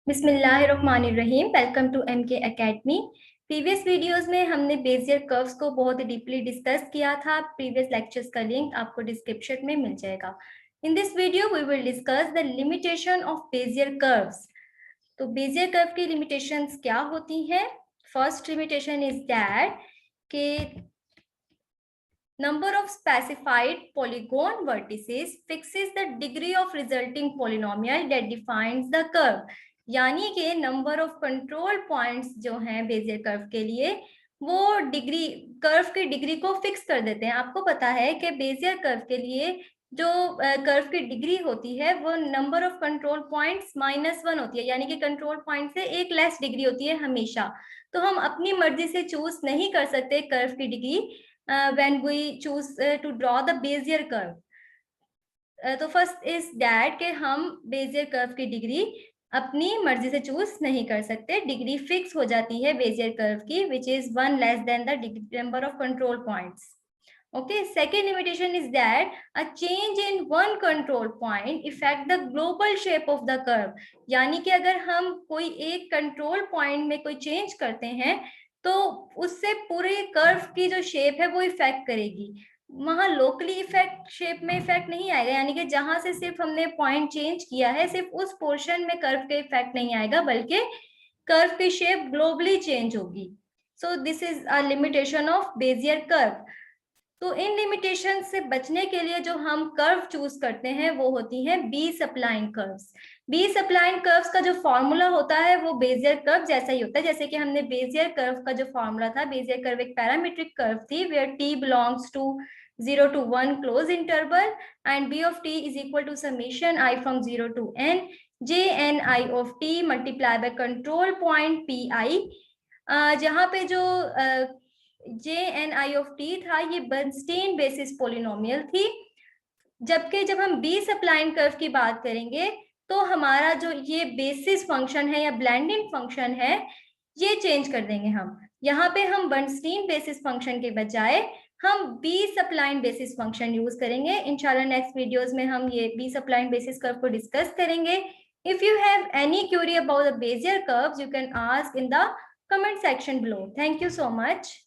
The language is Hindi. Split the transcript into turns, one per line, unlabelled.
बिस्मिल्लाहिर्रहमानिर्रहीम। Welcome to MK academy. Previous videos में हमने बेजियर कर्व्स को बहुत ही डीपली डिस्कस किया था। प्रीवियस लेक्चर्स का लिंक आपको डिस्क्रिप्शन में मिल जाएगा। In this video we will discuss the limitation of Bezier curves. तो बेजियर कर्व की लिमिटेशंस क्या होती हैं? First limitation is that K number of specified polygon vertices fixes the degree of resulting polynomial that defines the curve। यानी कि नंबर ऑफ कंट्रोल पॉइंट्स जो हैं बेजियर कर्व के लिए वो डिग्री कर्व की डिग्री को फिक्स कर देते हैं। आपको पता है कि बेजियर कर्व के लिए जो कर्व की डिग्री होती है वो नंबर ऑफ कंट्रोल पॉइंट्स -1 होती है, यानी कि कंट्रोल पॉइंट से एक लेस डिग्री होती है हमेशा। तो हम अपनी मर्जी से चूज नहीं कर सकते कर्व की degree when we choose to draw the Bezier curve। तो फर्स्ट इज दैट कि हम बेजियर कर्व की डिग्री अपनी मर्जी से चूज नहीं कर सकते। डिग्री फिक्स हो जाती है बेजियर कर्व की which is 1 less than the number of control points. Okay, second limitation is that a change in one control point affect the global shape of the curve। यानी कि अगर हम कोई एक कंट्रोल पॉइंट में कोई चेंज करते हैं तो उससे पूरे कर्व की जो शेप है वो इफेक्ट करेगी। वहां लोकली इफेक्ट शेप में इफेक्ट नहीं आएगा, यानी कि जहां से सिर्फ हमने पॉइंट चेंज किया है सिर्फ उस पोर्शन में कर्व के इफेक्ट नहीं आएगा, बल्कि कर्व की शेप ग्लोबली चेंज होगी। So this is a limitation of Bezier curve. तो इन लिमिटेशन से बचने के लिए जो हम कर्व चूज करते हैं वो होती है B spline curves. B spline curves का जो फॉर्मूला होता है वो बेजियर कर्व जैसा ही होता है। जैसे कि हमने बेजियर कर्व का जो फॉर्मूला था, बेजियर कर्व एक पैरामीट्रिक कर्व थी where T belongs to 0 to 1 close interval and b of t is equal to summation I from 0 to n jn I of t multiply by control point pi। जहाँ पे जो JNI of t था ये बर्नस्टीन बेसिस पोलिनोमियल थी। जबकि जब हम बी सप्लाइन कर्व की बात करेंगे तो हमारा जो ये बेसिस फंक्शन है या ब्लेंडिंग फंक्शन है ये चेंज कर देंगे। हम यहाँ पे हम बर्नस्टीन बेसिस फंक्शन के बजाय हम B spline basis function use करेंगे। इंशाल्लाह नेक्स्ट वीडियोस में हम ये बी सप्लाइन बेसिस कर्व को डिस्कस करेंगे। If you have any Curie about the Bezier curves you can ask in the comment section below. Thank you so much.